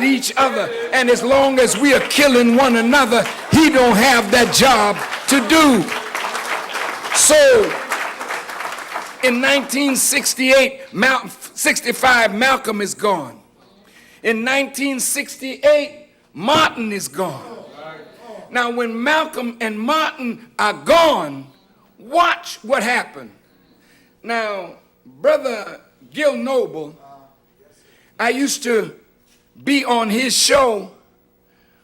each other, and as long as we are killing one another, he don't have that job to do. So in 1965, Malcolm is gone. In 1968, Martin is gone. Now when Malcolm and Martin are gone, watch what happened. Now, Brother Gil Noble, I used to be on his show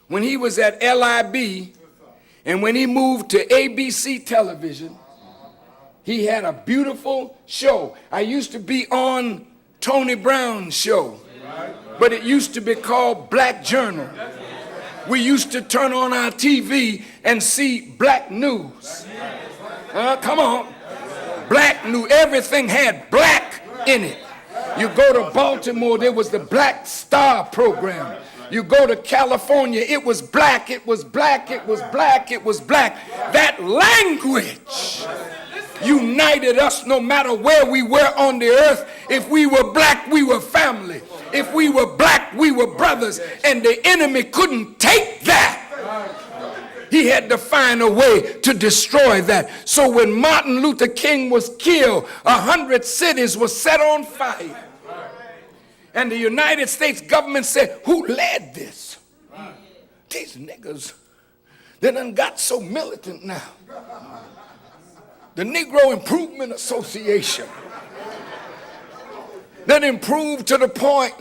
when he was at LIB, and when he moved to ABC television, he had a beautiful show. I used to be on Tony Brown's show, but it used to be called Black Journal. We used to turn on our TV and see black news. Come on. Black news. Everything had black in it. You go to Baltimore, there was the Black Star program. You go to California, it was black, it was black, it was black, it was black. That language united us no matter where we were on the earth. If we were black, we were family. If we were black, we were brothers. And the enemy couldn't take that. He had to find a way to destroy that. So when Martin Luther King was killed, 100 cities were set on fire. And the United States government said, who led this? These niggas, they done got so militant now. The Negro Improvement Association, that improved to the point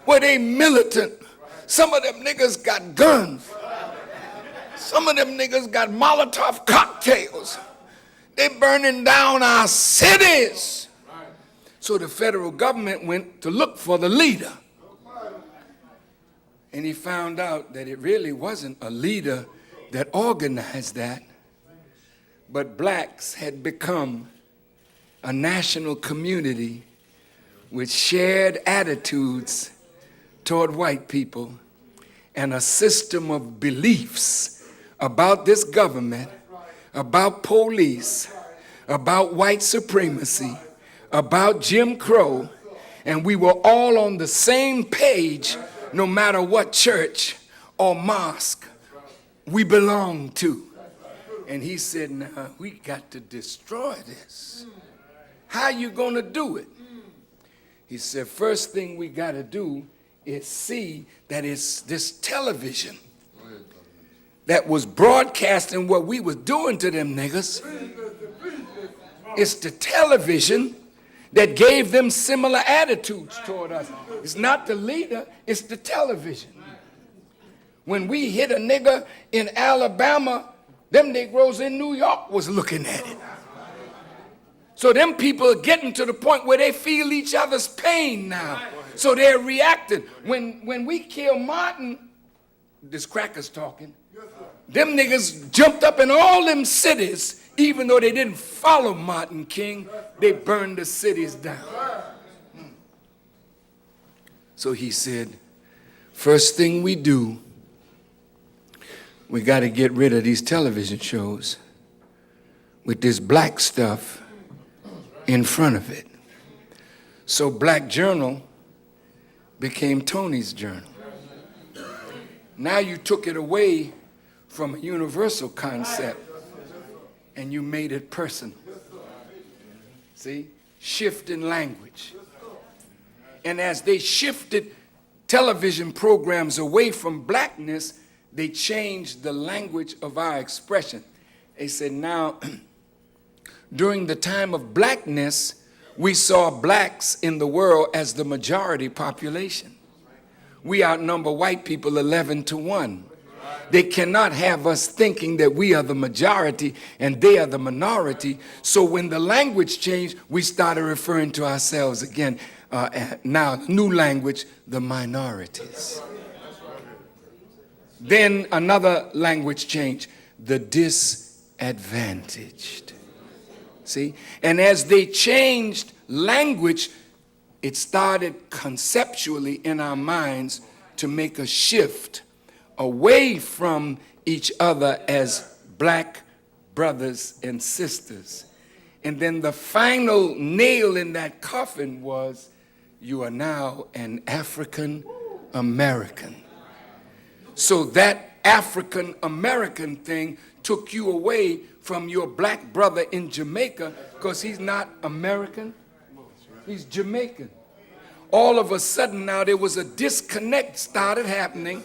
where they militant. Some of them niggas got guns. Some of them niggas got Molotov cocktails. They burning down our cities. So the federal government went to look for the leader. And he found out that it really wasn't a leader that organized that, but blacks had become a national community with shared attitudes toward white people and a system of beliefs about this government, about police, about white supremacy, about Jim Crow, and we were all on the same page no matter what church or mosque we belonged to. And he said, now we got to destroy this. How you gonna do it? He said, first thing we gotta do is see that it's this television that was broadcasting what we was doing to them niggas. It's the television that gave them similar attitudes toward us. It's not the leader, it's the television. When we hit a nigga in Alabama, them Negroes in New York was looking at it. So them people are getting to the point where they feel each other's pain now. So they're reacting. When we killed Martin, this cracker's talking, them niggas jumped up in all them cities, even though they didn't follow Martin King, they burned the cities down. So he said, first thing we do, we got to get rid of these television shows with this black stuff in front of it. So Black Journal became Tony's Journal. Now you took it away from a universal concept and you made it personal. See? Shift in language. And as they shifted television programs away from blackness, they changed the language of our expression. They said, now, during the time of blackness, we saw blacks in the world as the majority population. We outnumber white people 11-1. They cannot have us thinking that we are the majority and they are the minority. So when the language changed, we started referring to ourselves again. Now, new language, the minorities. Then another language change, the disadvantaged. See? And as they changed language, it started conceptually in our minds to make a shift away from each other as black brothers and sisters. And then the final nail in that coffin was, you are now an African American. So that African American thing took you away from your black brother in Jamaica, because he's not American, he's Jamaican. All of a sudden now there was a disconnect started happening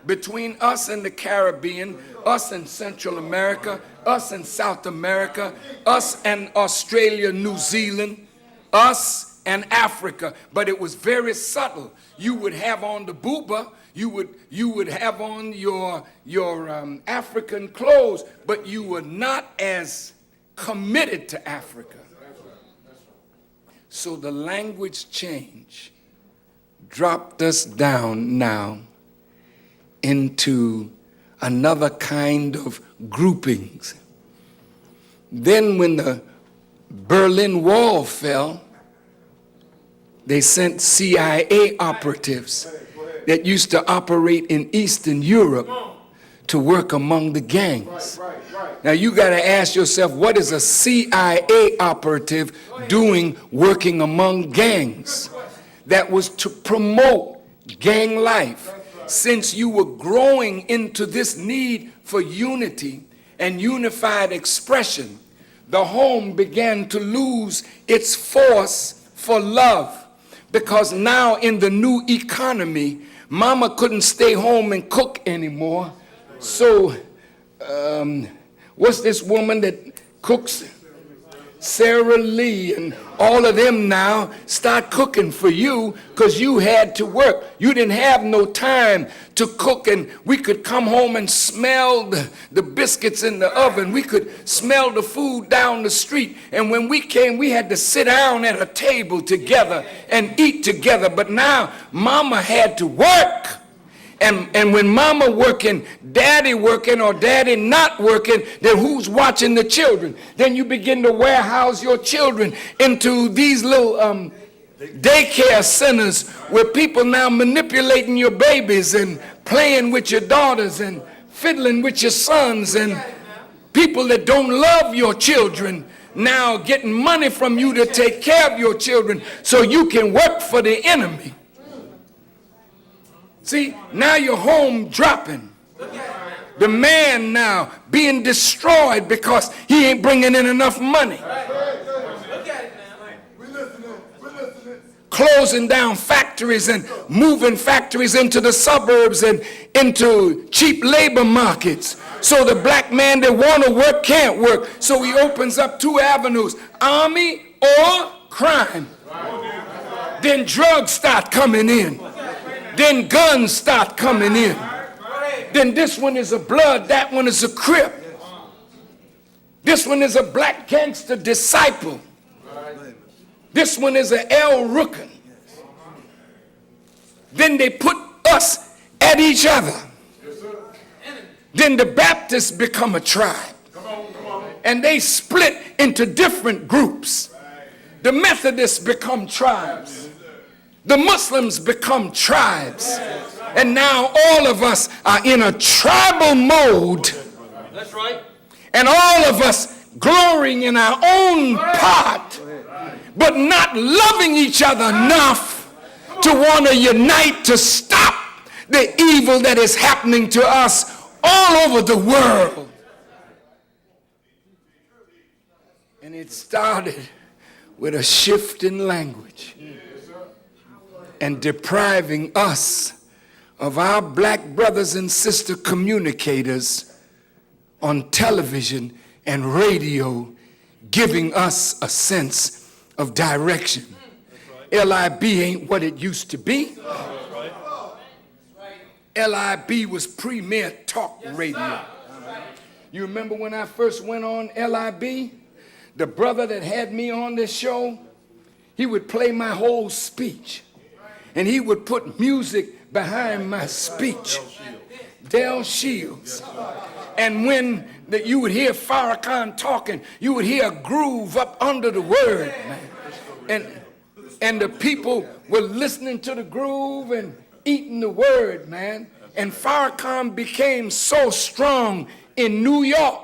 between us and the Caribbean, us and Central America, us and South America, us and Australia, New Zealand, us and Africa. But it was very subtle. You would have on the booba, you would have on your African clothes, but you were not as committed to Africa. So the language change dropped us down now into another kind of groupings. Then when the Berlin Wall fell, they sent CIA operatives that used to operate in Eastern Europe to work among the gangs. Now you got to ask yourself, what is a CIA operative doing working among gangs? That was to promote gang life. Since you were growing into this need for unity and unified expression, the home began to lose its force for love. Because now in the new economy, mama couldn't stay home and cook anymore. So, what's this woman that cooks? Sarah Lee and all of them now start cooking for you because you had to work. You didn't have no time to cook, and we could come home and smell the biscuits in the oven. We could smell the food down the street. And when we came, we had to sit down at a table together and eat together. But now mama had to work. And when mama working, daddy working, or daddy not working, then who's watching the children? Then you begin to warehouse your children into these little daycare centers where people now manipulating your babies and playing with your daughters and fiddling with your sons, and people that don't love your children now getting money from you to take care of your children so you can work for the enemy. See, now your home dropping. The man now being destroyed because he ain't bringing in enough money. Closing down factories and moving factories into the suburbs and into cheap labor markets. So the black man that want to work can't work. So he opens up two avenues: army or crime. Then drugs start coming in. Then guns start coming in. Then this one is a blood, that one is a Crip. This one is a black gangster disciple. This one is an El Rookin. Then they put us at each other. Then the Baptists become a tribe. And they split into different groups. The Methodists become tribes. The Muslims become tribes. And now all of us are in a tribal mode. That's right. And all of us glorying in our own part, but not loving each other enough to want to unite to stop the evil that is happening to us all over the world. And it started with a shift in language and depriving us of our black brothers and sister communicators on television and radio, giving us a sense of direction. LIB ain't what it used to be. LIB was premier talk radio. You remember when I first went on LIB? The brother that had me on this show, he would play my whole speech. And he would put music behind my speech. Del Shields. And when you would hear Farrakhan talking, you would hear a groove up under the word, man. And the people were listening to the groove and eating the word, man. And Farrakhan became so strong in New York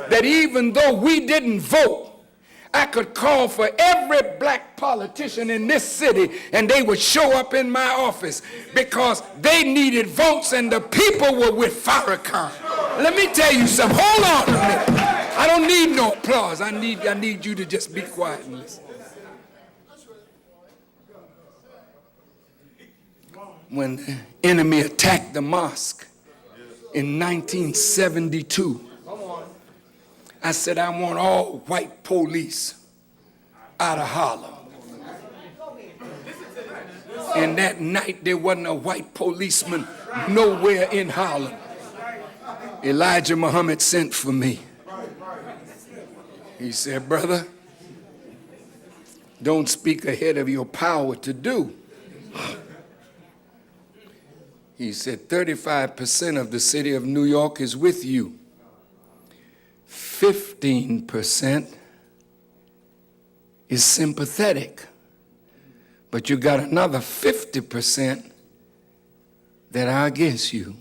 that even though we didn't vote, I could call for every black politician in this city and they would show up in my office because they needed votes and the people were with Farrakhan. Let me tell you something. Hold on a minute. I don't need no applause. I need you to just be quiet and listen. When the enemy attacked the mosque in 1972, I said, I want all white police out of Harlem. And that night, there wasn't a white policeman nowhere in Harlem. Elijah Muhammad sent for me. He said, brother, don't speak ahead of your power to do. He said, 35% of the city of New York is with you. 15% is sympathetic. But you got another 50% that are against you.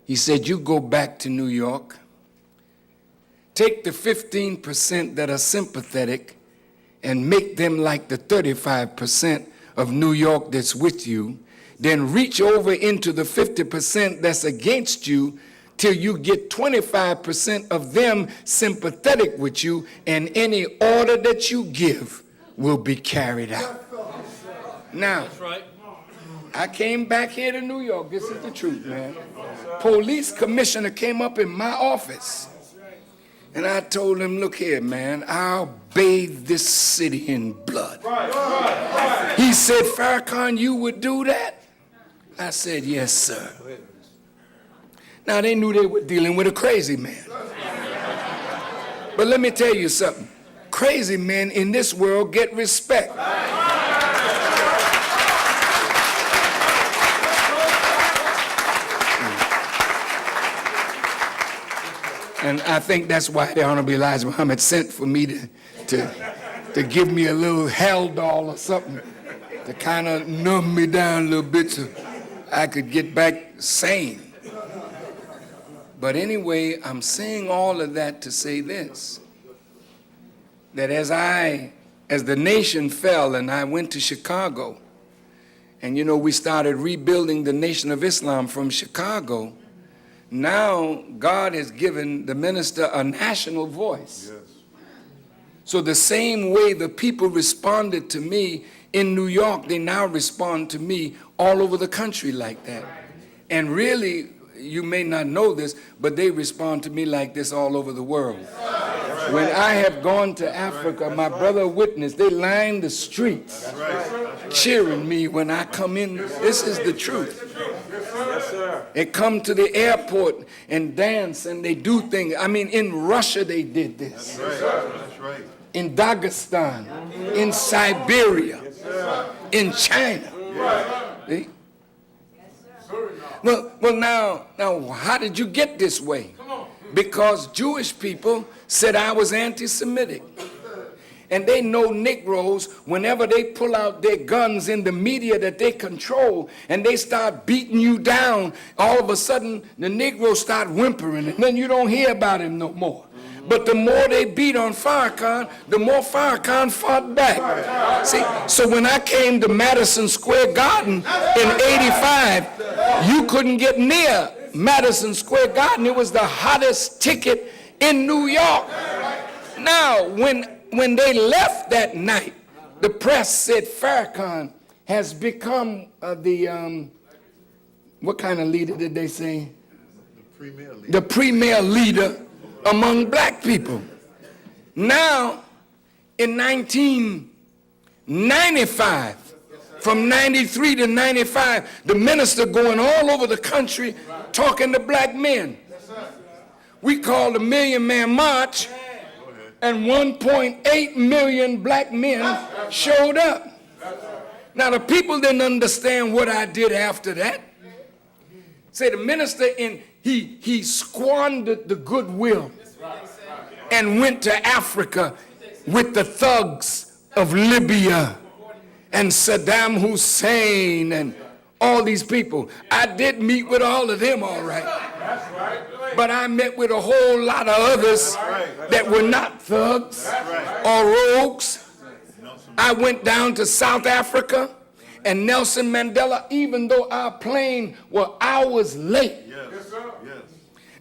He said, you go back to New York, take the 15% that are sympathetic and make them like the 35% of New York that's with you, then reach over into the 50% that's against you till you get 25% of them sympathetic with you, and any order that you give will be carried out. Now, that's right. I came back here to New York. This is the truth, man. Police commissioner came up in my office, and I told him, look here, man, I'll bathe this city in blood. He said, Farrakhan, you would do that? I said, yes, sir. Now, they knew they were dealing with a crazy man. But let me tell you something. Crazy men in this world get respect. And I think that's why the Honorable Elijah Muhammad sent for me to give me a little Haldol or something to kind of numb me down a little bit so I could get back sane. But anyway, I'm saying all of that to say this, that as the nation fell and I went to Chicago, and you know, we started rebuilding the Nation of Islam from Chicago, now God has given the minister a national voice. Yes. So the same way the people responded to me in New York, they now respond to me all over the country like that. And really, you may not know this, but they respond to me like this all over the world. When I have gone to Africa, my brother witnessed, they line the streets cheering me when I come in. This is the truth. They come to the airport and dance and they do things. I mean, in Russia they did this. In Dagestan, in Siberia, in China. See? Well, now, how did you get this way? Because Jewish people said I was anti-Semitic. And they know Negroes, whenever they pull out their guns in the media that they control and they start beating you down, all of a sudden the Negroes start whimpering and then you don't hear about him no more. But the more they beat on Farrakhan, the more Farrakhan fought back. See, so when I came to Madison Square Garden in '85, you couldn't get near Madison Square Garden. It was the hottest ticket in New York. Now, when they left that night, the press said Farrakhan has become what kind of leader did they say? The premier leader among black people. Now, in 1995, from 93 to 95, the minister going all over the country talking to black men. We called the Million Man March, and 1.8 million black men showed up. Now, the people didn't understand what I did after that. Say the minister, he squandered the goodwill and went to Africa with the thugs of Libya and Saddam Hussein and all these people. I did meet with all of them, all right. But I met with a whole lot of others that were not thugs or rogues. I went down to South Africa, and Nelson Mandela, even though our plane was hours late,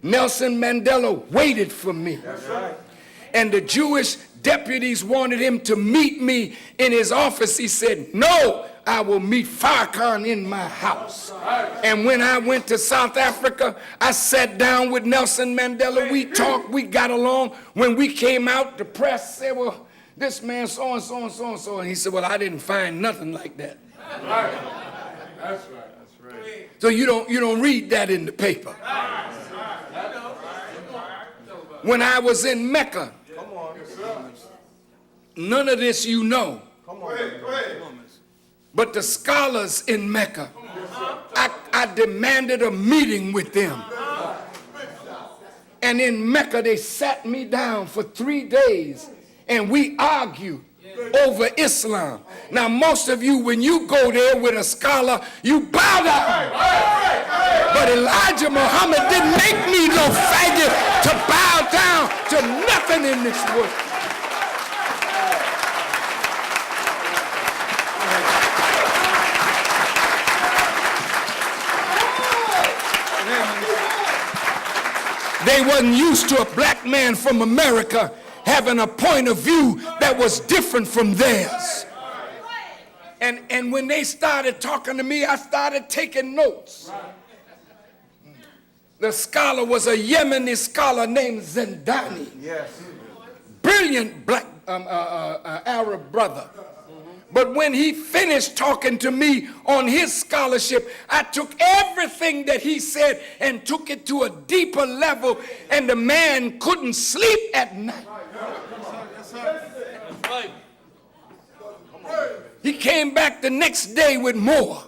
Nelson Mandela waited for me. And the Jewish deputies wanted him to meet me in his office. He said, no, I will meet Farrakhan in my house. And when I went to South Africa, I sat down with Nelson Mandela. We talked, we got along. When we came out, the press said, well, this man so and so and so and so. And he said, well, I didn't find nothing like that. Right. That's right. That's right. So you don't read that in the paper. When I was in Mecca, none of this you know. But the scholars in Mecca, I demanded a meeting with them. And in Mecca, they sat me down for 3 days, and we argued over Islam. Now, most of you, when you go there with a scholar, you bow down. But Elijah Muhammad didn't make me no faggot to bow down to nothing in this world. They wasn't used to a black man from America having a point of view that was different from theirs. And when they started talking to me, I started taking notes. The scholar was a Yemeni scholar named Zindani. Yes. Brilliant black Arab brother. But when he finished talking to me on his scholarship, I took everything that he said and took it to a deeper level, and the man couldn't sleep at night. He came back the next day with more,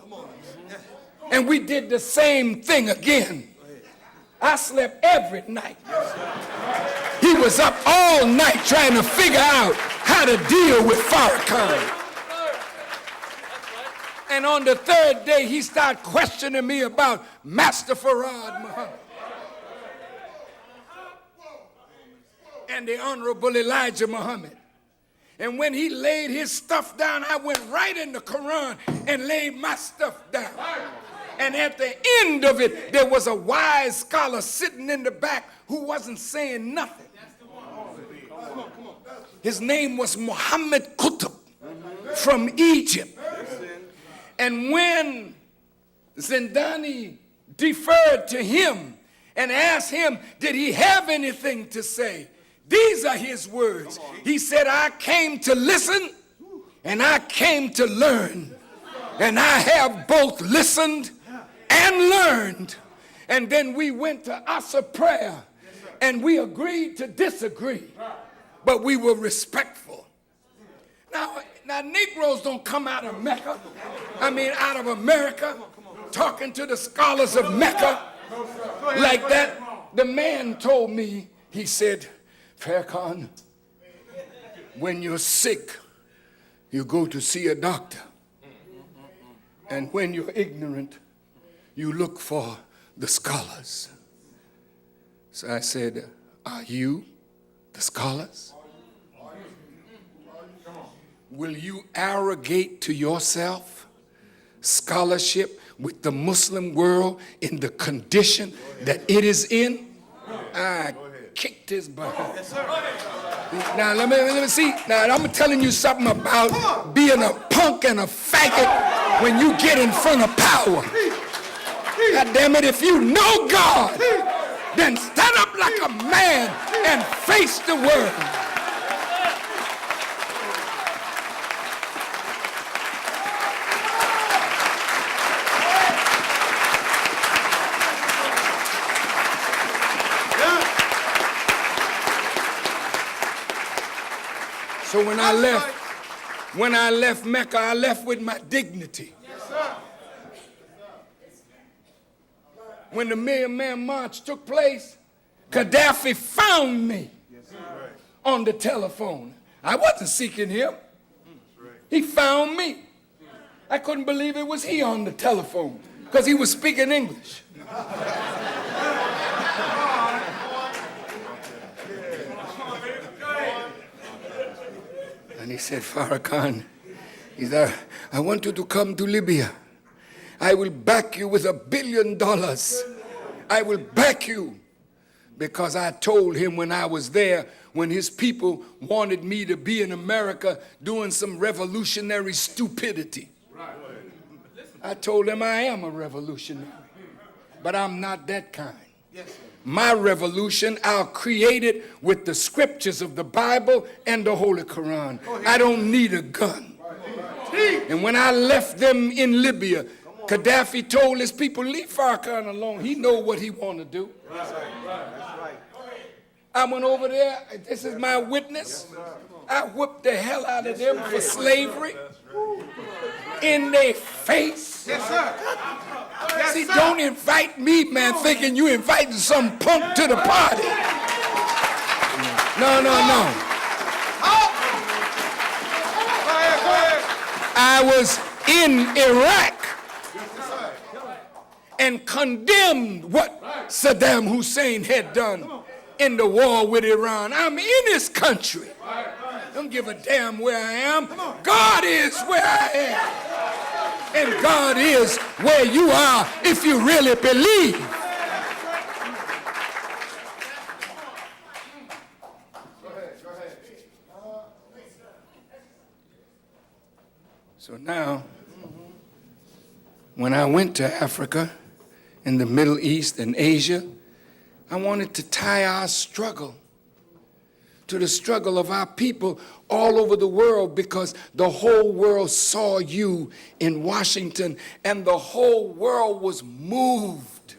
and we did the same thing again. I slept every night. He was up all night trying to figure out how to deal with Farrakhan. And on the third day, he started questioning me about Master Farad Muhammad and the Honorable Elijah Muhammad. And when he laid his stuff down, I went right in the Quran and laid my stuff down. And at the end of it, there was a wise scholar sitting in the back who wasn't saying nothing. His name was Muhammad Qutb from Egypt. And when Zindani deferred to him and asked him, did he have anything to say? These are his words. He said, I came to listen and I came to learn. And I have both listened and learned. And then we went to Asa prayer and we agreed to disagree, but we were respectful. Now, Negroes don't come out of Mecca, out of America, talking to the scholars of Mecca like that. The man told me, he said, Farrakhan, when you're sick, you go to see a doctor. And when you're ignorant, you look for the scholars. So I said, are you the scholars? Will you arrogate to yourself scholarship with the Muslim world in the condition that it is in? I kicked his butt. Now, let me see. Now, I'm telling you something about being a punk and a faggot when you get in front of power. God damn it, if you know God, then stand up like a man and face the world. So when I left Mecca, I left with my dignity. Yes, sir. When the Million Man March took place, Gaddafi found me on the telephone. I wasn't seeking him. He found me. I couldn't believe it was he on the telephone because he was speaking English. And he said, Farrakhan, he said, I want you to come to Libya. I will back you with $1 billion. I will back you. Because I told him when I was there, when his people wanted me to be in America doing some revolutionary stupidity. I told him I am a revolutionary, but I'm not that kind. My revolution, I'll create it with the scriptures of the Bible and the Holy Quran. I don't need a gun. And when I left them in Libya, Gaddafi told his people, leave Farrakhan alone. He know what he want to do. I went over there. This is my witness. I whipped the hell out of them for slavery in their face. Yes, sir. Yes, See, sir. don't invite me, man, thinking you inviting some punk to the party. No, no, no. Go ahead. I was in Iraq and condemned what Saddam Hussein had done in the war with Iran. I'm in this country. Don't give a damn where I am. God is where I am. And God is where you are if you really believe. So now, when I went to Africa and the Middle East and Asia, I wanted to tie our struggle to the struggle of our people all over the world, because the whole world saw you in Washington and the whole world was moved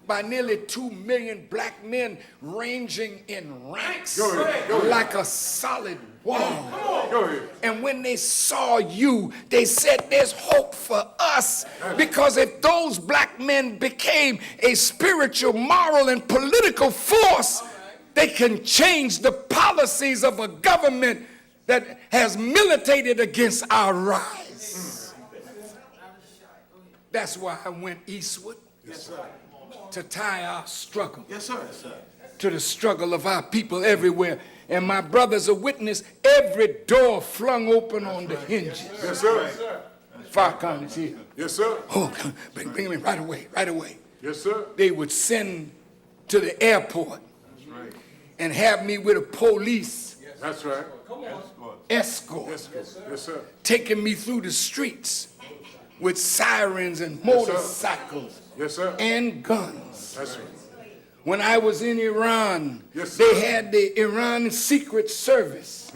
by nearly 2 million black men ranging in ranks like a solid wall. And when they saw you, they said there's hope for us, because if those black men became a spiritual, moral, and political force, they can change the policies of a government that has militated against our rise. That's why I went eastward. Yes, sir. To tie our struggle. Yes, sir. To the struggle of our people everywhere. And my brother's a witness, every door flung open on the hinges. Yes, sir. Farrakhan is here. Yes, sir. Oh, bring him in right away. Yes, sir. They would send to the airport and have me with a police That's right. escort, Yes, sir. taking me through the streets with sirens and motorcycles Yes, sir. and guns. That's right. When I was in Iran, Yes, sir. they had the Iran Secret Service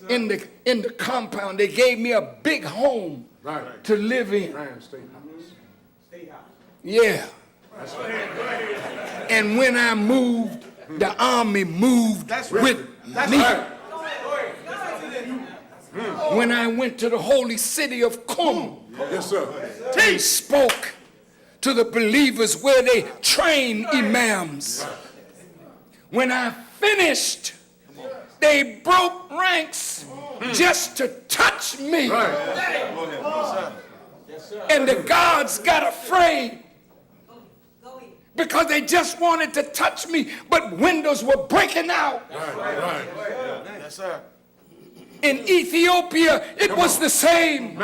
in the compound. They gave me a big home to live in. State house. Yeah. And when I moved, the army moved with me. When I went to the holy city of Qum, Yes, sir. they spoke to the believers where they train imams. When I finished, they broke ranks just to touch me. And the guards got afraid because they just wanted to touch me, but windows were breaking out. Yes, sir. In Ethiopia, it was the same.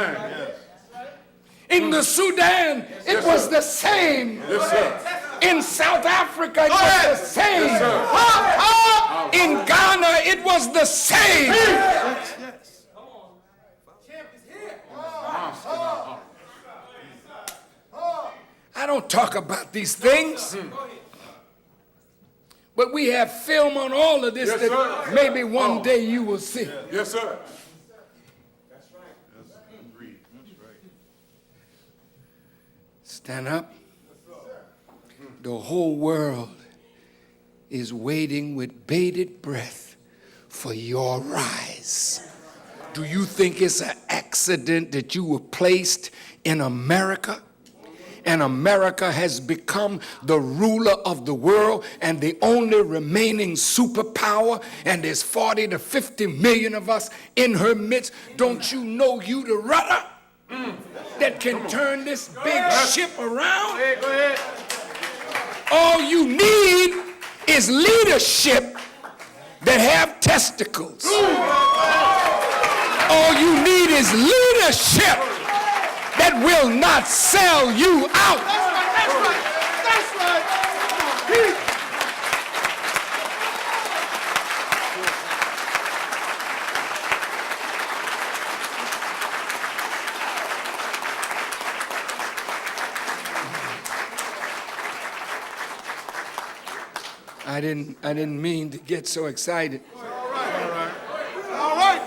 In the Sudan, it was the same. Yes, sir. In South Africa, it was the same. In Ghana, it was the same. I don't talk about these things. But we have film on all of this that maybe one day you will see. Yes, sir. Stand up. The whole world is waiting with bated breath for your rise. Do you think it's an accident that you were placed in America? And America has become the ruler of the world and the only remaining superpower, and there's 40 to 50 million of us in her midst. Don't you know you the rudder that can turn this big ship around? Go ahead. All you need is leadership that have testicles. All you need is leadership that will not sell you out. That's right. That's right. I didn't mean to get so excited. All right. All right.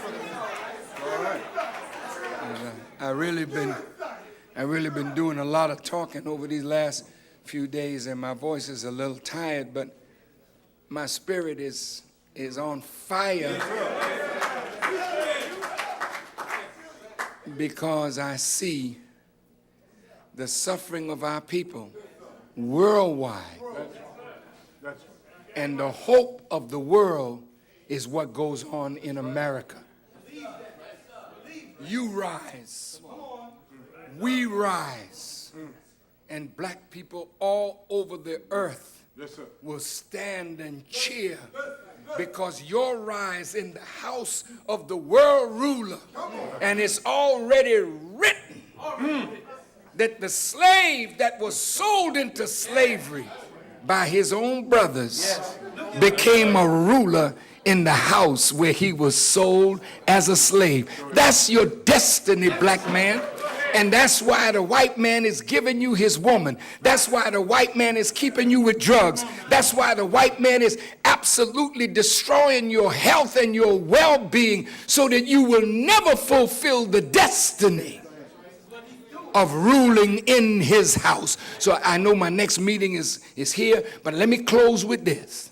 I really been doing a lot of talking over these last few days, and my voice is a little tired, but my spirit is on fire because I see the suffering of our people worldwide. And the hope of the world is what goes on in America. You rise, we rise, and black people all over the earth will stand and cheer because your rise in the house of the world ruler, and it's already written that the slave that was sold into slavery by his own brothers became a ruler in the house where he was sold as a slave. That's your destiny, black man. And that's why the white man is giving you his woman. That's why the white man is keeping you with drugs. That's why the white man is absolutely destroying your health and your well-being so that you will never fulfill the destiny of ruling in his house. So I know my next meeting is here, but let me close with this.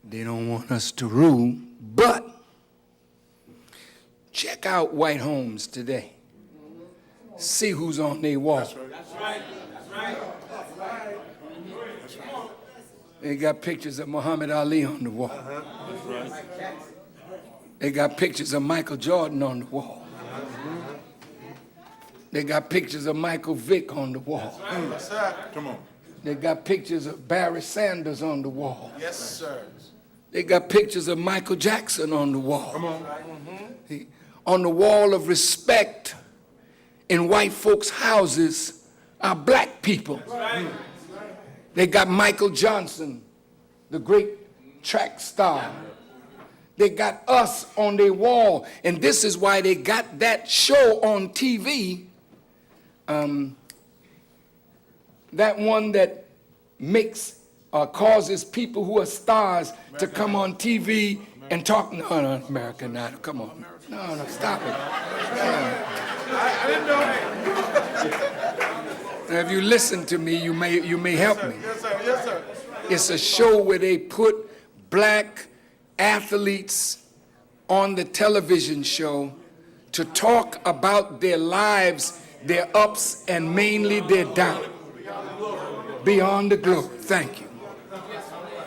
They don't want us to rule, but check out white homes today. See who's on their wall. That's right. That's right. They got pictures of Muhammad Ali on the wall. They got pictures of Michael Jordan on the wall. They got pictures of Michael Vick on the wall. Yes, sir. Come on. They got pictures of Barry Sanders on the wall. Yes, sir. They got pictures of Michael Jackson on the wall. Come on. On the wall of respect in white folks' houses are black people. They got Michael Johnson, the great track star. They got us on their wall. And this is why they got that show on TV. That one that makes causes people who are stars to come on TV and talk. No, America, now, come on. No, stop it. I didn't know that. Now, if you listen to me, you may help me. Yes, sir. Yes, sir. It's a show where they put black athletes on the television show to talk about their lives, their ups, and mainly their downs. Beyond the glory. Thank you.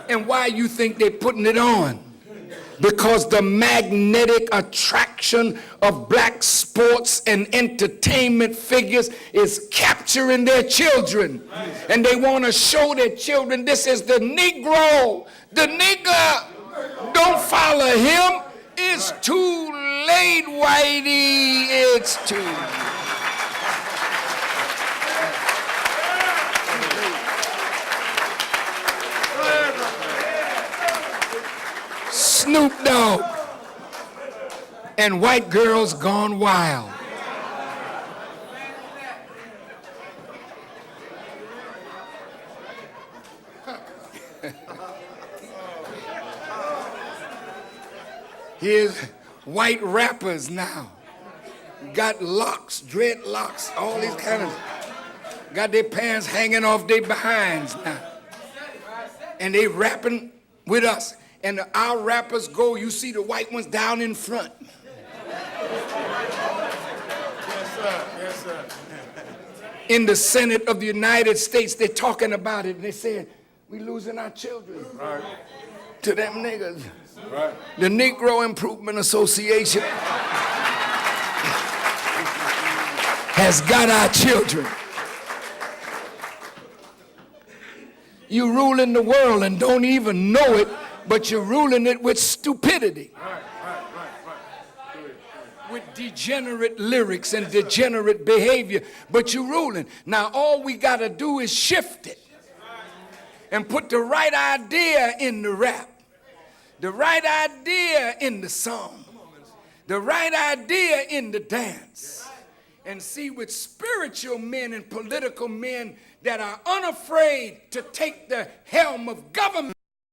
And why you think they're putting it on? Because the magnetic attraction of black sports and entertainment figures is capturing their children. And they want to show their children this is the Negro, the nigger. Don't follow him. It's too late, Whitey. It's too late. Snoop Dogg and white girls gone wild. Here's white rappers now. Got locks, dreadlocks, all these kind of, got their pants hanging off their behinds now. And they rapping with us. And our rappers go, you see the white ones down in front. Yes, sir. Yes, sir. In the Senate of the United States, they're talking about it, and they saying, we losing our children to them niggas. Right. The Negro Improvement Association has got our children. You ruling the world and don't even know it, but you're ruling it with stupidity. with degenerate lyrics and degenerate behavior, but you're ruling. Now all we got to do is shift it and put the right idea in the rap, the right idea in the song, the right idea in the dance, and see with spiritual men and political men that are unafraid to take the helm of government